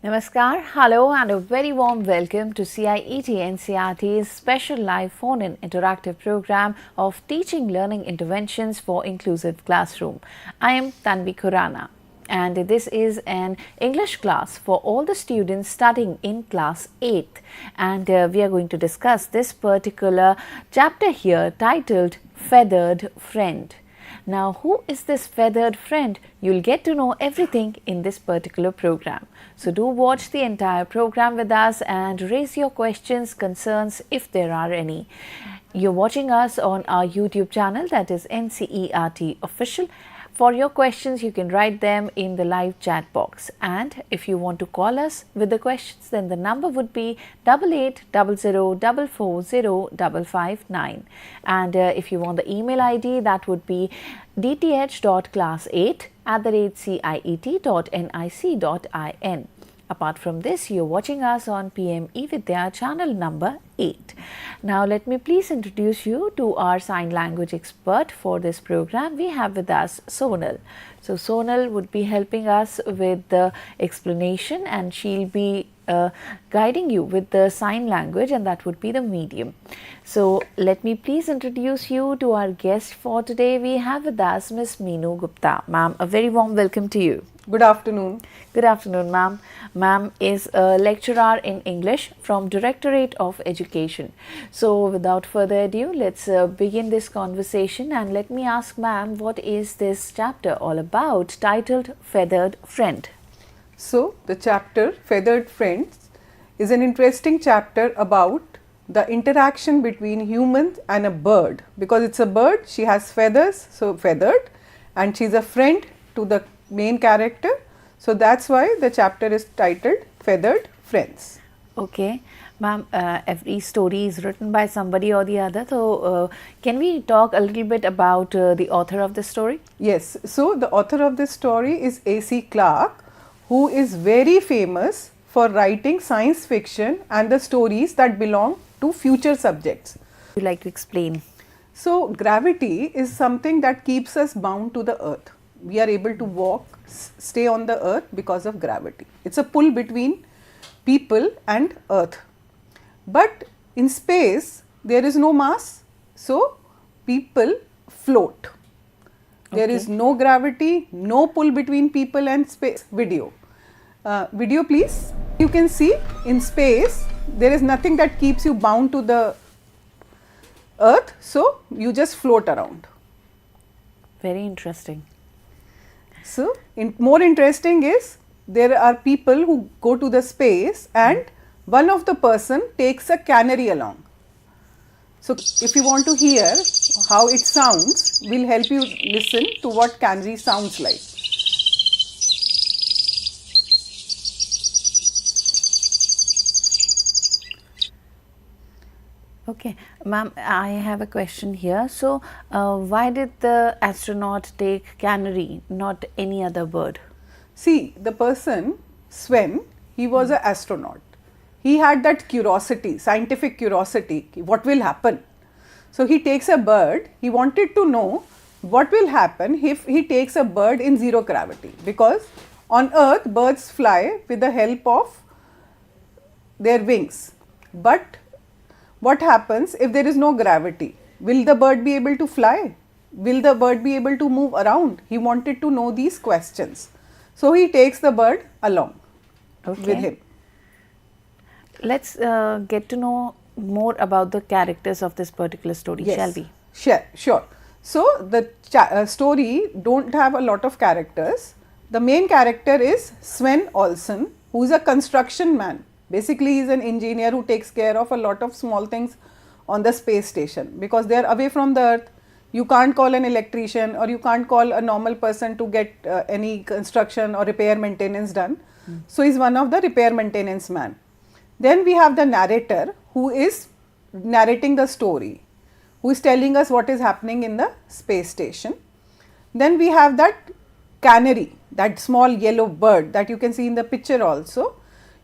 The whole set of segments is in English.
Namaskar, hello and a very warm welcome to CIET NCERT's special live phone-in interactive program of Teaching Learning Interventions for Inclusive Classroom. I am Tanvi Khurana and this is an English class for all the students studying in class 8th, and we are going to discuss this particular chapter here titled Feathered Friend. Now, who is this feathered friend? You'll get to know everything in this particular program. So, do watch the entire program with us and raise your questions, concerns if there are any. You're watching us on our YouTube channel, that is NCERT Official. For your questions, you can write them in the live chat box. And if you want to call us with the questions, then the number would be 8800440559. And if you want the email ID, that would be dth.class8@ciet.nic.in. Apart from this, you're watching us on PM eVidya channel number 8. Now, let me please introduce you to our sign language expert for this program. We have with us Sonal. So, Sonal would be helping us with the explanation, and she'll be guiding you with the sign language, and that would be the medium. So, let me please introduce you to our guest for today. We have with us Miss Meenu Gupta. Ma'am, a very warm welcome to you. Good afternoon. Good afternoon, ma'am. Ma'am is a lecturer in English from Directorate of Education. So, without further ado, let's begin this conversation, and let me ask ma'am, what is this chapter all about titled Feathered Friend? So, the chapter Feathered Friends is an interesting chapter about the interaction between humans and a bird. Because it's a bird, she has feathers, so feathered, and she's a friend to the main character. So, that's why the chapter is titled Feathered Friends. Okay. Ma'am, every story is written by somebody or the other. So, can we talk a little bit about the author of the story? Yes. So, the author of this story is A.C. Clarke, who is very famous for writing science fiction and the stories that belong to future subjects. Would you like to explain? So, gravity is something that keeps us bound to the earth. We are able to walk, stay on the earth because of gravity. It's a pull between people and earth. But in space, there is no mass, so people float. There is no gravity, no pull between people and space. Video. Video please. You can see in space, there is nothing that keeps you bound to the earth, so you just float around. Very interesting. So, more interesting is there are people who go to the space and one of the person takes a canary along. So, if you want to hear how it sounds, we'll help you listen to what canary sounds like. Okay, ma'am, I have a question here. So, why did the astronaut take canary, not any other bird? See, the person, Sven, he was an astronaut. He had that curiosity, scientific curiosity, what will happen. So, he takes a bird, he wanted to know what will happen if he takes a bird in zero gravity, because on earth birds fly with the help of their wings. But what happens if there is no gravity? Will the bird be able to fly? Will the bird be able to move around? He wanted to know these questions. So, he takes the bird along with him. Let's get to know more about the characters of this particular story, shall we? Sure. So, the story don't have a lot of characters. The main character is Sven Olsen, who is a construction man. Basically, he is an engineer who takes care of a lot of small things on the space station, because they are away from the earth. You can't call an electrician or you can't call a normal person to get any construction or repair maintenance done. So, he is one of the repair maintenance man. Then we have the narrator who is narrating the story, who is telling us what is happening in the space station. Then we have that canary, that small yellow bird that you can see in the picture also.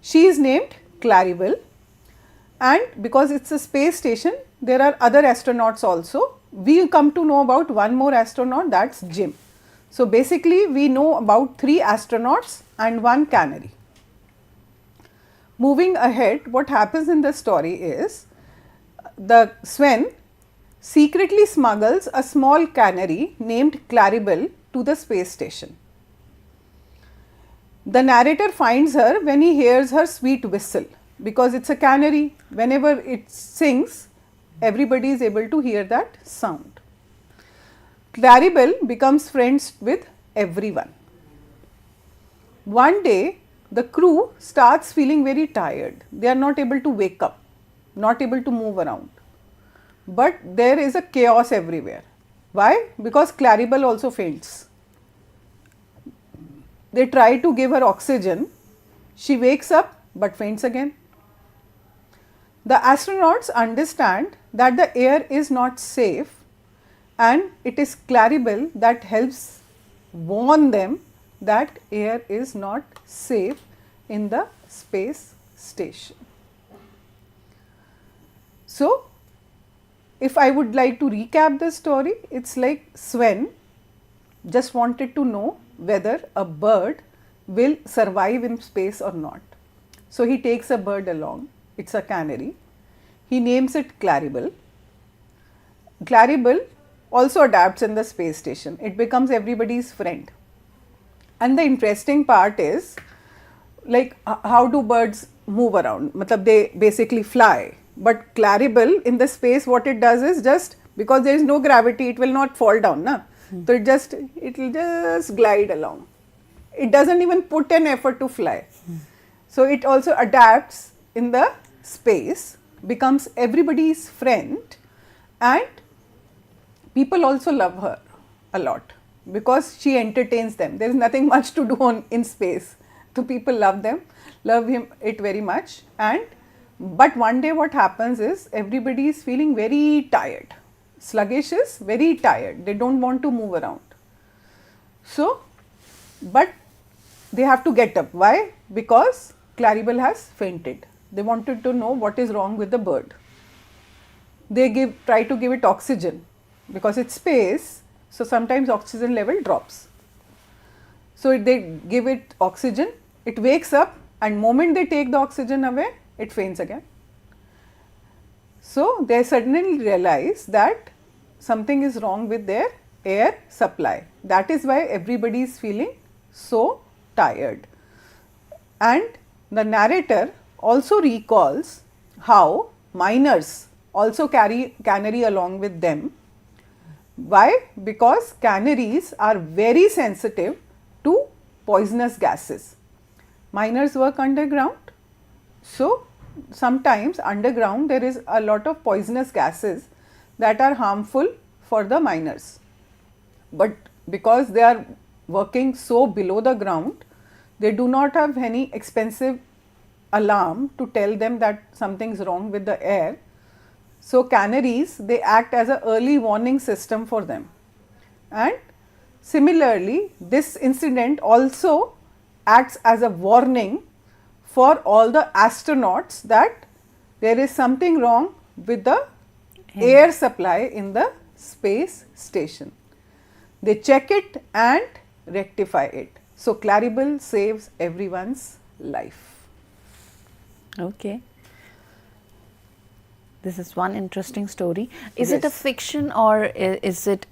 She is named Claribel, and because it's a space station, there are other astronauts also. We come to know about one more astronaut, that's Jim. So, basically we know about 3 astronauts and 1 canary. moving ahead, what happens in the story is the Sven secretly smuggles a small canary named Claribel to the space station. The narrator finds her when he hears her sweet whistle, because it's a canary. Whenever it sings, everybody is able to hear that sound. Claribel becomes friends with everyone. One day, the crew starts feeling very tired. They are not able to wake up, not able to move around. But there is a chaos everywhere. Why? Because Claribel also faints. They try to give her oxygen. She wakes up but faints again. The astronauts understand that the air is not safe, and it is Claribel that helps warn them that air is not safe in the space station. So, if I would like to recap the story, it's like Sven just wanted to know whether a bird will survive in space or not. So, he takes a bird along, it's a canary, he names it Claribel. Claribel also adapts in the space station, it becomes everybody's friend. And the interesting part is, like, how do birds move around? Matlab, they basically fly. But Claribel in the space, what it does is, just because there is no gravity, it will not fall down, na? So it will just glide along. It doesn't even put an effort to fly. So it also adapts in the space, becomes everybody's friend, and people also love her a lot because she entertains them. There is nothing much to do in space. So people love them, love it very much. But one day what happens is, everybody is feeling very tired. Sluggish is very tired. They don't want to move around. So, but they have to get up. Why? Because Claribel has fainted. They wanted to know what is wrong with the bird. They try to give it oxygen because it's space. So sometimes oxygen level drops. So they give it oxygen. It wakes up, and moment they take the oxygen away, it faints again. So they suddenly realize that something is wrong with their air supply. That is why everybody is feeling so tired. And the narrator also recalls how miners also carry canary along with them. Why? Because canaries are very sensitive to poisonous gases. Miners work underground. So sometimes underground there is a lot of poisonous gases that are harmful for the miners. But because they are working so below the ground, they do not have any expensive alarm to tell them that something is wrong with the air. So canaries, they act as an early warning system for them. And similarly, this incident also acts as a warning for all the astronauts that there is something wrong with the air supply in the space station. They check it and rectify it. So Claribel saves everyone's life. Okay. This is one interesting story. Is it a fiction, or is it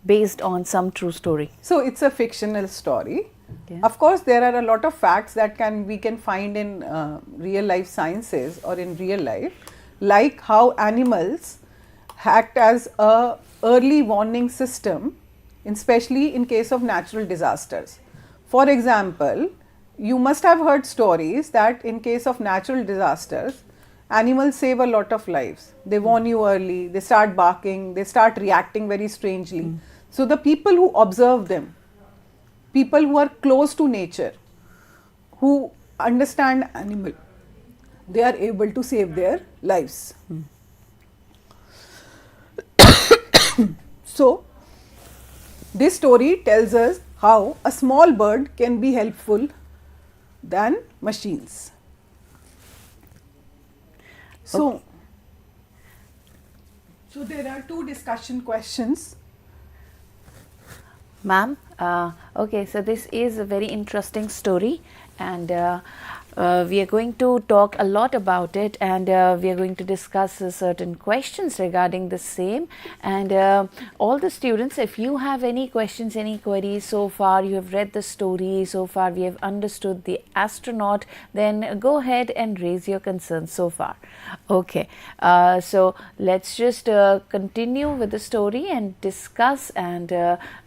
based on some true story? So it's a fictional story. Okay. Of course, there are a lot of facts that we can find in real life sciences or in real life, like how animals act as a early warning system, especially in case of natural disasters. For example, you must have heard stories that in case of natural disasters, animals save a lot of lives. They warn you early, they start barking, they start reacting very strangely. So the people who observe them, people who are close to nature, who understand animal, they are able to save their lives. So this story tells us how a small bird can be helpful than machines. So, so there are two discussion questions. Ma'am, okay, so this is a very interesting story, and we are going to talk a lot about it, and we are going to discuss certain questions regarding the same. And all the students, if you have any questions, any queries, so far you have read the story, so far we have understood the astronaut, then go ahead and raise your concerns so far. Okay, so let's just continue with the story and discuss and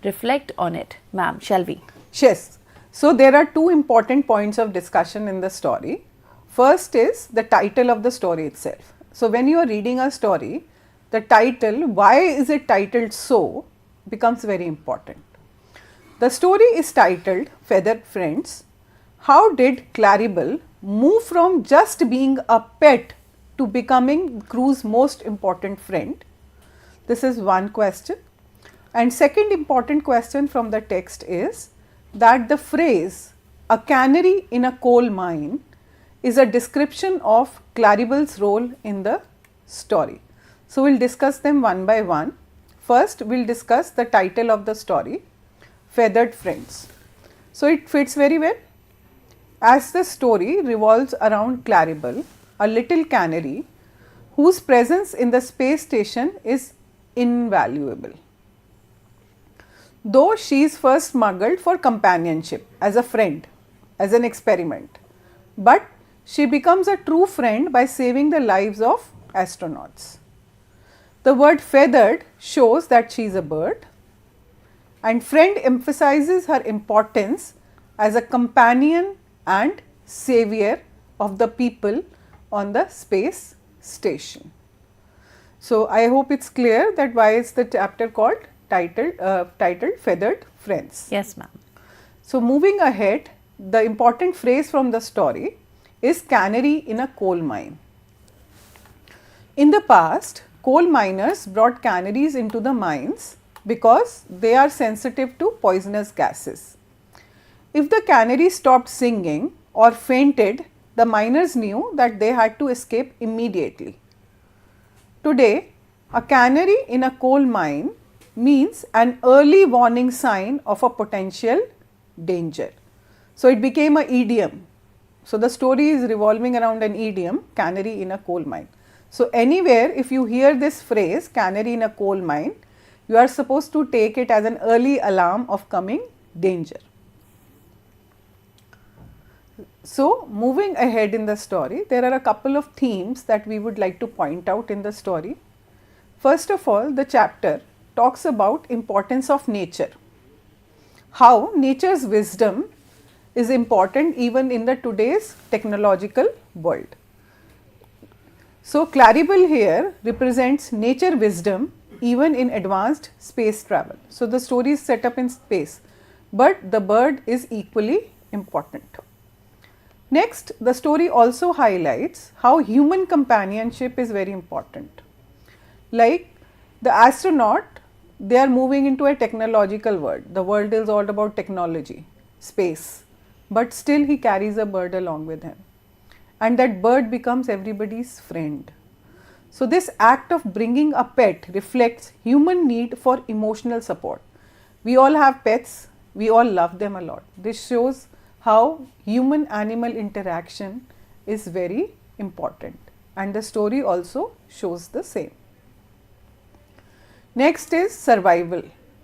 reflect on it. Ma'am, shall we? Yes. So, there are two important points of discussion in the story. First is the title of the story itself. So, when you are reading a story, the title, why is it titled so, becomes very important. The story is titled Feathered Friends. How did Claribel move from just being a pet to becoming crew's most important friend? This is one question. And second important question from the text is that the phrase "a canary in a coal mine" is a description of Claribel's role in the story. So, we will discuss them one by one. First, we will discuss the title of the story, Feathered Friends. So, it fits very well. As the story revolves around Claribel, a little canary whose presence in the space station is invaluable. Though she is first smuggled for companionship as a friend, as an experiment, but she becomes a true friend by saving the lives of astronauts. The word feathered shows that she is a bird, and friend emphasizes her importance as a companion and savior of the people on the space station. So, I hope it is clear that why is the chapter called titled Feathered Friends. Yes, ma'am. So, moving ahead, the important phrase from the story is canary in a coal mine. In the past, coal miners brought canaries into the mines because they are sensitive to poisonous gases. If the canary stopped singing or fainted, the miners knew that they had to escape immediately. Today, a canary in a coal mine means an early warning sign of a potential danger. So, it became an idiom. So, the story is revolving around an idiom, canary in a coal mine. So, anywhere if you hear this phrase canary in a coal mine, you are supposed to take it as an early alarm of coming danger. So, moving ahead in the story, there are a couple of themes that we would like to point out in the story. First of all, the chapter talks about importance of nature, how nature's wisdom is important even in the today's technological world. So, Claribel here represents nature wisdom even in advanced space travel. So, the story is set up in space, but the bird is equally important. Next, the story also highlights how human companionship is very important. Like the astronaut, they are moving into a technological world. The world is all about technology, space, but still he carries a bird along with him, and that bird becomes everybody's friend. So, this act of bringing a pet reflects human need for emotional support. We all have pets, we all love them a lot. This shows how human animal interaction is very important, and the story also shows the same. Next is survival,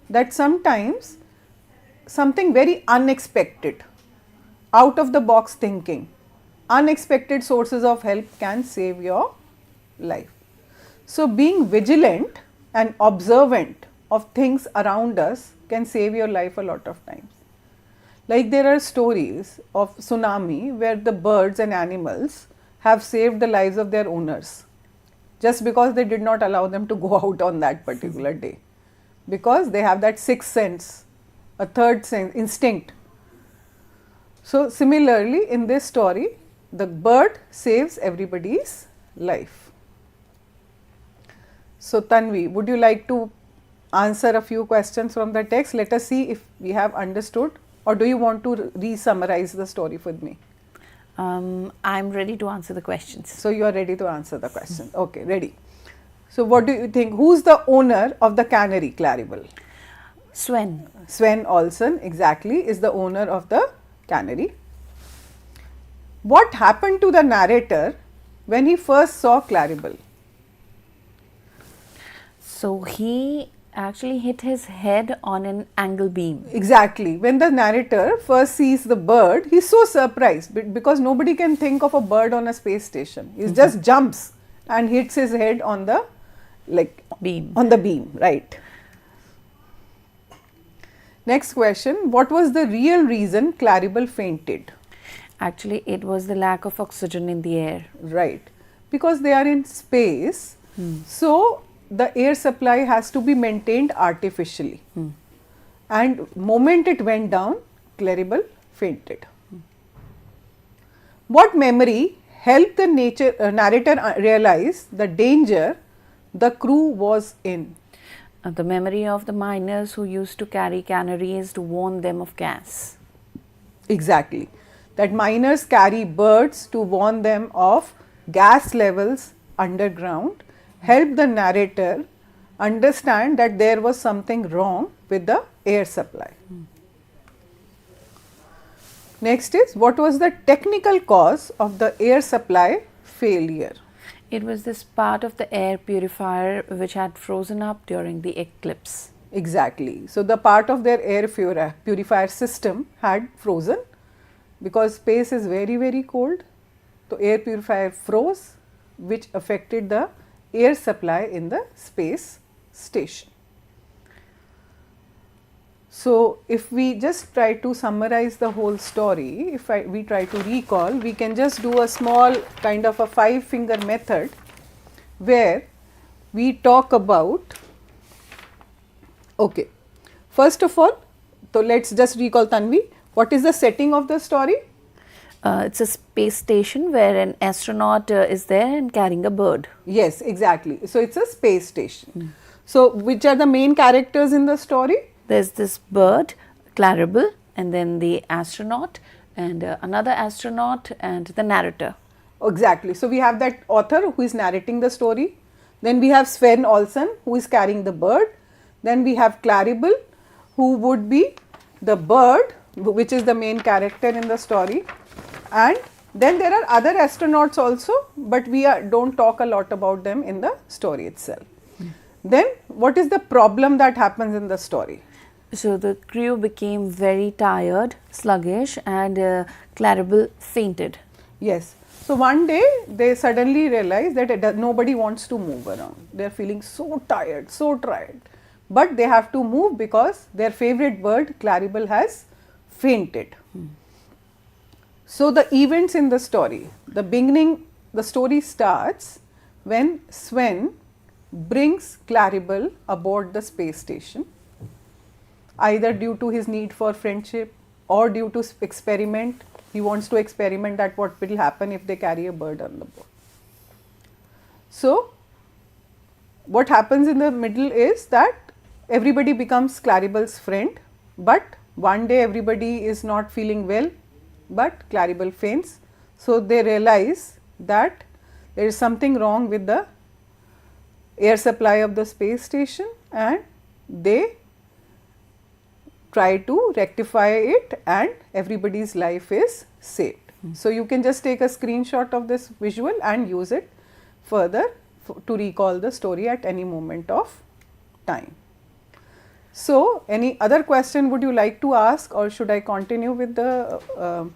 that sometimes something very unexpected, out of the box thinking, unexpected sources of help can save your life. So, being vigilant and observant of things around us can save your life a lot of times. Like there are stories of tsunami where the birds and animals have saved the lives of their owners, just because they did not allow them to go out on that particular day, because they have that sixth sense, a third sense, instinct. So, similarly in this story, the bird saves everybody's life. So, Tanvi, would you like to answer a few questions from the text? Let us see if we have understood, or do you want to re-summarize the story with me? I am ready to answer the questions. So, you are ready to answer the question. Okay, ready. So, what do you think? Who is the owner of the canary, Claribel? Sven Olsen, exactly, is the owner of the canary. What happened to the narrator when he first saw Claribel? So he actually hit his head on an angle beam. Exactly. When the narrator first sees the bird, he's so surprised because nobody can think of a bird on a space station. He just jumps and hits his head on the Beam. On the beam, right. Next question, what was the real reason Claribel fainted? Actually, it was the lack of oxygen in the air. Right. Because they are in space, so the air supply has to be maintained artificially. And moment it went down, Claribel fainted. What memory helped the narrator realize the danger the crew was in? The memory of the miners who used to carry canaries to warn them of gas. Exactly. That miners carry birds to warn them of gas levels underground, help the narrator understand that there was something wrong with the air supply. Next is, what was the technical cause of the air supply failure? It was this part of the air purifier which had frozen up during the eclipse. Exactly. So, the part of their air purifier system had frozen because space is very cold. So, air purifier froze, which affected the air supply in the space station. So, if we just try to summarize the whole story, if we try to recall, we can just do a small kind of a 5-finger method where we talk about, okay, first of all, so let's just recall, Tanvi, what is the setting of the story? It's a space station where an astronaut is there and carrying a bird. Yes, exactly. So, it's a space station. So, which are the main characters in the story? There's this bird, Claribel, and then the astronaut and another astronaut and the narrator. Exactly. So, we have that author who is narrating the story. Then we have Sven Olsen who is carrying the bird. Then we have Claribel who would be the bird, which is the main character in the story. And then there are other astronauts also, but we don't talk a lot about them in the story itself. Then what is the problem that happens in the story? So, the crew became very tired, sluggish, and Claribel fainted. Yes. So, one day they suddenly realize that nobody wants to move around. They are feeling so tired, but they have to move because their favorite bird, Claribel, has fainted. So, the events in the story, the story starts when Sven brings Claribel aboard the space station, either due to his need for friendship or due to experiment. He wants to experiment that what will happen if they carry a bird on the board. So, what happens in the middle is that everybody becomes Claribel's friend, but one day everybody is not feeling well, but Claribel faints. So, they realize that there is something wrong with the air supply of the space station and they try to rectify it and everybody's life is saved. So, you can just take a screenshot of this visual and use it further to recall the story at any moment of time. So, any other question would you like to ask or should I continue with the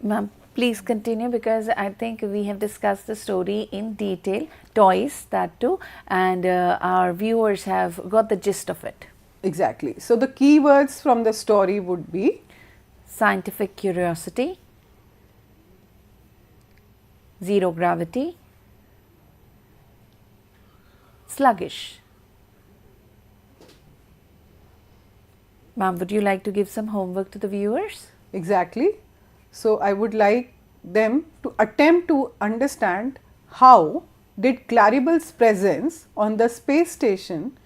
Ma'am, please continue because I think we have discussed the story in detail, twice that too, and our viewers have got the gist of it. Exactly. So, the keywords from the story would be scientific curiosity, zero gravity, sluggish. Ma'am, would you like to give some homework to the viewers? Exactly. So, I would like them to attempt to understand how did Claribel's presence on the space station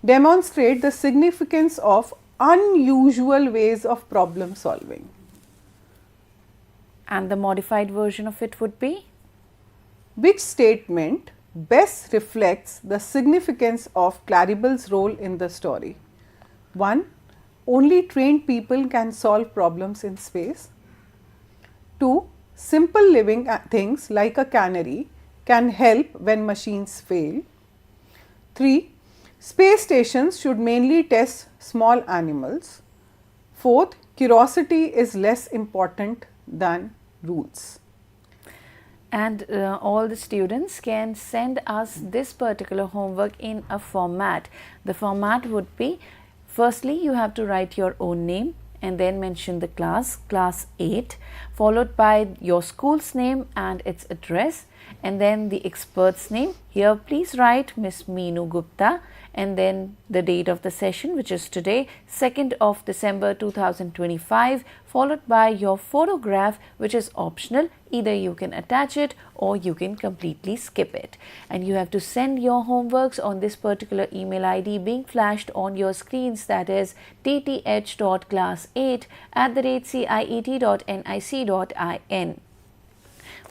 demonstrate the significance of unusual ways of problem solving. And the modified version of it would be? Which statement best reflects the significance of Claribel's role in the story? 1. Only trained people can solve problems in space. 2. Simple living things like a cannery can help when machines fail. 3. Space stations should mainly test small animals. 4th, curiosity is less important than rules. And all the students can send us this particular homework in a format. The format would be, firstly you have to write your own name and then mention the class 8, followed by your school's name and its address, and then the expert's name. Here please write Miss Meenu Gupta, and then the date of the session, which is today, 2nd of December 2025, followed by your photograph, which is optional. Either you can attach it or you can completely skip it. And you have to send your homeworks on this particular email ID being flashed on your screens, that is dth.class8@ciet.nic.in.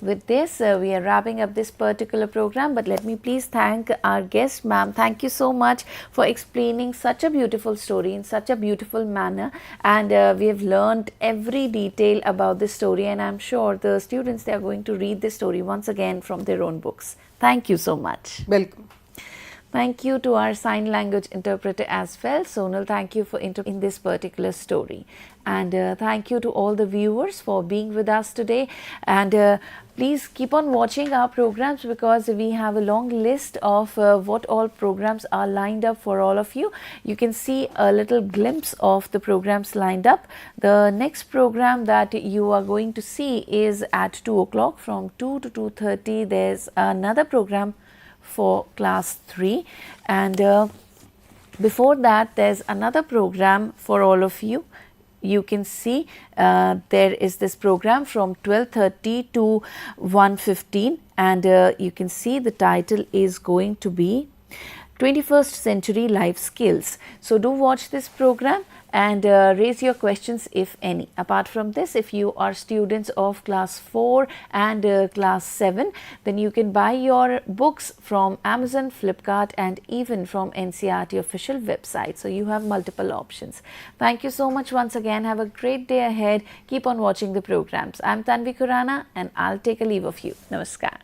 With this, we are wrapping up this particular program, but let me please thank our guest, ma'am. Thank you so much for explaining such a beautiful story in such a beautiful manner, and we have learned every detail about this story, and I'm sure the students, they are going to read this story once again from their own books. Thank you so much. Welcome. Thank you to our sign language interpreter as well. Sonal, thank you for in this particular story. And thank you to all the viewers for being with us today. And please keep on watching our programs, because we have a long list of what all programs are lined up for all of you. You can see a little glimpse of the programs lined up. The next program that you are going to see is at 2 o'clock. From 2 to 2:30, there's another program for class 3, and before that there's another program for all of you. You can see there is this program from 12:30 to 1:15, and you can see the title is going to be 21st Century Life Skills. So do watch this program and raise your questions if any. Apart from this, if you are students of class 4 and class 7, then you can buy your books from Amazon, Flipkart, and even from NCERT official website. So you have multiple options. Thank you so much once again. Have a great day ahead. Keep on watching the programs. I'm Tanvi Khurana and I'll take a leave of you. Namaskar.